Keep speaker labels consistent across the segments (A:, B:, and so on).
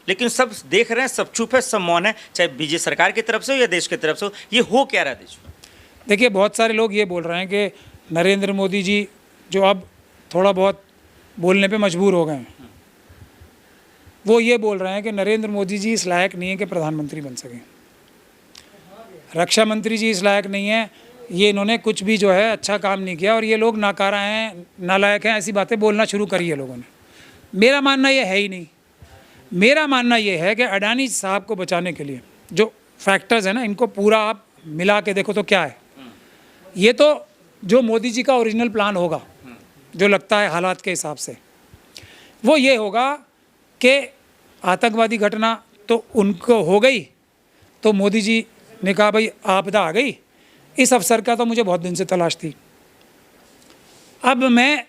A: लेकिन सब देख रहे हैं, सब चुप है, सब मौन है, चाहे बीजेपी सरकार की तरफ से हो या देश की तरफ से हो। ये हो क्या रहा है देश में?
B: देखिए, बहुत सारे लोग ये बोल रहे हैं कि नरेंद्र मोदी जी जो अब थोड़ा बहुत बोलने पे मजबूर हो गए हैं, वो ये बोल रहे हैं कि नरेंद्र मोदी जी इस लायक नहीं है कि प्रधानमंत्री बन सकें, रक्षा मंत्री जी इस लायक नहीं है, ये इन्होंने कुछ भी जो है अच्छा काम नहीं किया और ये लोग नाकारा हैं, नालायक हैं, ऐसी बातें बोलना शुरू करी है लोगों ने। मेरा मानना ये है ही नहीं। मेरा मानना ये है कि अडानी साहब को बचाने के लिए जो फैक्टर्स हैं ना, इनको पूरा आप मिला के देखो तो क्या है। ये तो जो मोदी जी का ओरिजिनल प्लान होगा, जो लगता है हालात के हिसाब से, वो ये होगा कि आतंकवादी घटना तो उनको हो गई, तो मोदी जी ने कहा भाई आपदा आ गई, इस अवसर का तो मुझे बहुत दिन से तलाश थी, अब मैं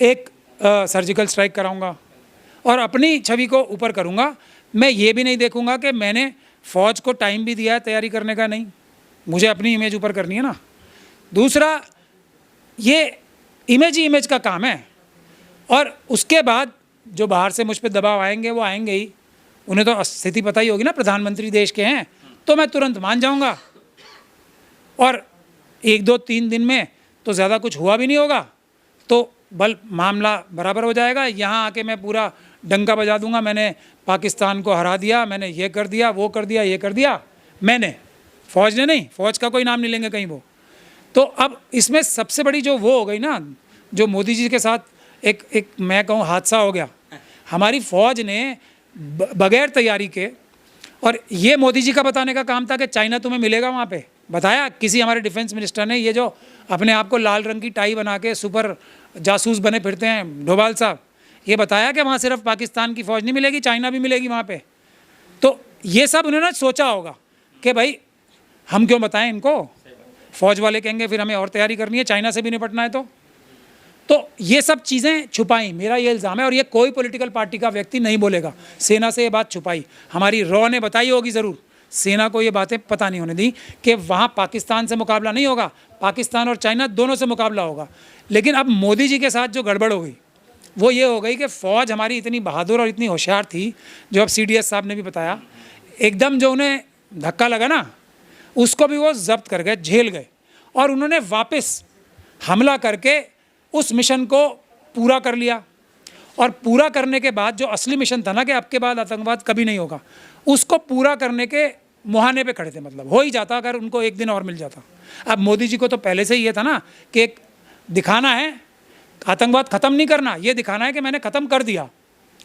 B: एक सर्जिकल स्ट्राइक कराऊंगा और अपनी छवि को ऊपर करूंगा। मैं ये भी नहीं देखूंगा कि मैंने फ़ौज को टाइम भी दिया है तैयारी करने का, नहीं, मुझे अपनी इमेज ऊपर करनी है ना। दूसरा, ये इमेज ही इमेज का काम है और उसके बाद जो बाहर से मुझ पर दबाव आएंगे वो आएंगे ही। उन्हें तो स्थिति पता ही होगी ना, प्रधानमंत्री देश के हैं, तो मैं तुरंत मान जाऊंगा और 1-2-3 दिन में तो ज़्यादा कुछ हुआ भी नहीं होगा, तो बल मामला बराबर हो जाएगा। यहाँ आके मैं पूरा डंका बजा दूंगा, मैंने पाकिस्तान को हरा दिया, मैंने ये कर दिया, वो कर दिया, ये कर दिया, मैंने, फ़ौज ने नहीं, फ़ौज का कोई नाम नहीं लेंगे कहीं वो। तो अब इसमें सबसे बड़ी जो वो हो गई ना, जो मोदी जी के साथ एक मैं कहूँ हादसा हो गया। हमारी फ़ौज ने बगैर तैयारी के, और ये मोदी जी का बताने का काम था कि चाइना तुम्हें मिलेगा वहाँ पे, बताया किसी हमारे डिफेंस मिनिस्टर ने, ये जो अपने आप को लाल रंग की टाई बना के सुपर जासूस बने फिरते हैं डोभाल साहब, ये बताया कि वहाँ सिर्फ पाकिस्तान की फ़ौज नहीं मिलेगी, चाइना भी मिलेगी वहाँ पे। तो ये सब उन्होंने सोचा होगा कि भाई हम क्यों बताएं इनको, फ़ौज वाले कहेंगे फिर हमें और तैयारी करनी है, चाइना से भी निपटना है। तो ये सब चीज़ें छुपाई, मेरा ये इल्ज़ाम है, और ये कोई पॉलिटिकल पार्टी का व्यक्ति नहीं बोलेगा। सेना से ये बात छुपाई, हमारी रॉ ने बताई होगी ज़रूर, सेना को ये बातें पता नहीं होने दी कि वहाँ पाकिस्तान से मुकाबला नहीं होगा, पाकिस्तान और चाइना दोनों से मुकाबला होगा। लेकिन अब मोदी जी के साथ जो गड़बड़ हो गई वो ये हो गई कि फ़ौज हमारी इतनी बहादुर और इतनी होशियार थी, जो अब CDS साहब ने भी बताया, एकदम जो उन्हें धक्का लगा ना, उसको भी वो जब्त कर गए, झेल गए, और उन्होंने वापस हमला करके उस मिशन को पूरा कर लिया। और पूरा करने के बाद जो असली मिशन था ना कि अब के बाद आतंकवाद कभी नहीं होगा, उसको पूरा करने के मुहाने पे खड़े थे। मतलब हो ही जाता अगर उनको एक दिन और मिल जाता। अब मोदी जी को तो पहले से ही ये था ना कि एक दिखाना है, आतंकवाद ख़त्म नहीं करना, ये दिखाना है कि मैंने ख़त्म कर दिया,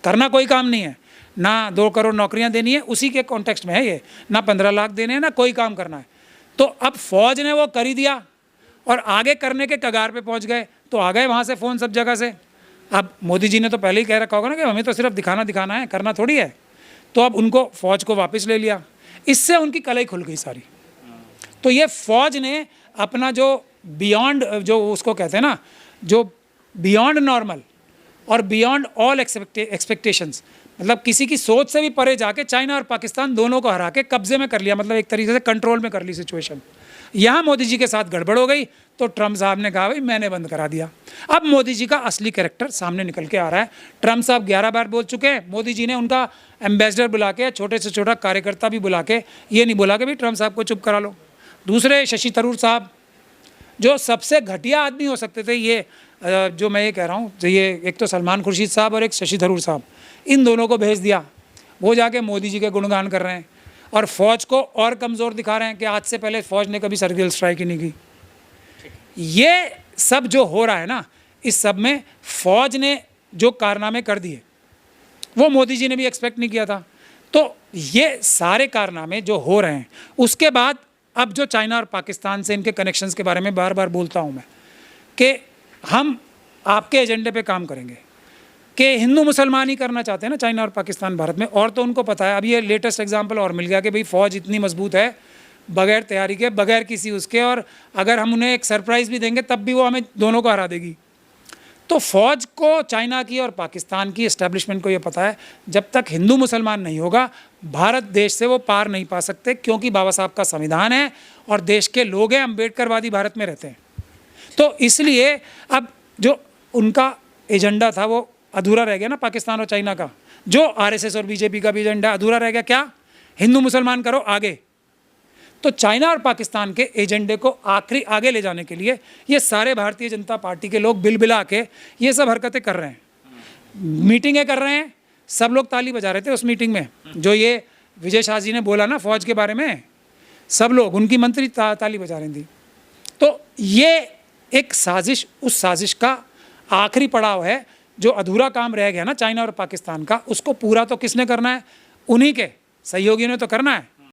B: करना कोई काम नहीं है, ना 2 करोड़ नौकरियां देनी है, उसी के कॉन्टेक्स्ट में है ये, ना 15 लाख देने हैं, ना कोई काम करना है। तो अब फ़ौज ने वो कर ही दिया और आगे करने के कगार पे पहुंच गए, तो आ गए वहाँ से फ़ोन सब जगह से। अब मोदी जी ने तो पहले ही कह रखा होगा ना कि हमें तो सिर्फ दिखाना है, करना थोड़ी है। तो अब उनको फ़ौज को वापस ले लिया, इससे उनकी कलाई खुल गई सारी। तो ये फ़ौज ने अपना जो बियॉन्ड, जो उसको कहते हैं ना, जो बियॉन्ड नॉर्मल और बियॉन्ड ऑल एक्सपेक्टेशंस, मतलब किसी की सोच से भी परे जाके चाइना और पाकिस्तान दोनों को हरा के कब्जे में कर लिया, मतलब एक तरीके से कंट्रोल में कर ली सिचुएशन। यहाँ मोदी जी के साथ गड़बड़ हो गई तो ट्रम्प साहब ने कहा भाई मैंने बंद करा दिया। अब मोदी जी का असली कैरेक्टर सामने निकल के आ रहा है। ट्रम्प साहब 11 बार बोल चुके हैं, मोदी जी ने उनका एम्बेसडर बुला के, छोटे से छोटा कार्यकर्ता भी बुला के, ये नहीं बोला कि भाई ट्रम्प साहब को चुप करा लो। दूसरे शशि थरूर साहब, जो सबसे घटिया आदमी हो सकते थे, ये जो मैं ये कह रहा हूँ, ये एक तो सलमान खुर्शीद साहब और एक शशि थरूर साहब, इन दोनों को भेज दिया, वो जाके मोदी जी के गुणगान कर रहे हैं और फ़ौज को और कमज़ोर दिखा रहे हैं कि आज से पहले फ़ौज ने कभी सर्जिकल स्ट्राइक ही नहीं की। ये सब जो हो रहा है ना, इस सब में फ़ौज ने जो कारनामे कर दिए वो मोदी जी ने भी एक्सपेक्ट नहीं किया था। तो ये सारे कारनामे जो हो रहे हैं, उसके बाद अब जो चाइना और पाकिस्तान से इनके कनेक्शंस के बारे में बार बार बोलता हूँ मैं कि हम आपके एजेंडे पे काम करेंगे, कि हिंदू मुसलमान ही करना चाहते हैं ना चाइना और पाकिस्तान भारत में, और तो उनको पता है। अब ये लेटेस्ट एग्जांपल और मिल गया कि भाई फ़ौज इतनी मजबूत है बगैर तैयारी के, बगैर किसी उसके, और अगर हम उन्हें एक सरप्राइज़ भी देंगे तब भी वो हमें दोनों को हरा देगी। तो फ़ौज को चाइना की और पाकिस्तान की एस्टेब्लिशमेंट को ये पता है, जब तक हिंदू मुसलमान नहीं होगा भारत देश से वो पार नहीं पा सकते, क्योंकि बाबा साहब का संविधान है और देश के लोग हैं, अम्बेडकरवादी भारत में रहते हैं। तो इसलिए अब जो उनका एजेंडा था वो अधूरा रह गया ना पाकिस्तान और चाइना का, जो आरएसएस और बीजेपी का भी एजेंडा अधूरा रह गया, क्या? हिंदू मुसलमान करो आगे। तो चाइना और पाकिस्तान के एजेंडे को आखिरी आगे ले जाने के लिए ये सारे भारतीय जनता पार्टी के लोग बिलबिला के ये सब हरकतें कर रहे हैं, मीटिंगें कर रहे हैं। सब लोग ताली बजा रहे थे उस मीटिंग में, जो ये विजय शाह जी ने बोला ना फौज के बारे में, सब लोग, उनकी मंत्री ताली बजा रही थी। तो ये एक साजिश, उस साजिश का आखिरी पड़ाव है। जो अधूरा काम रह गया ना चाइना और पाकिस्तान का, उसको पूरा तो किसने करना है? उन्हीं के सहयोगियों ने तो करना है।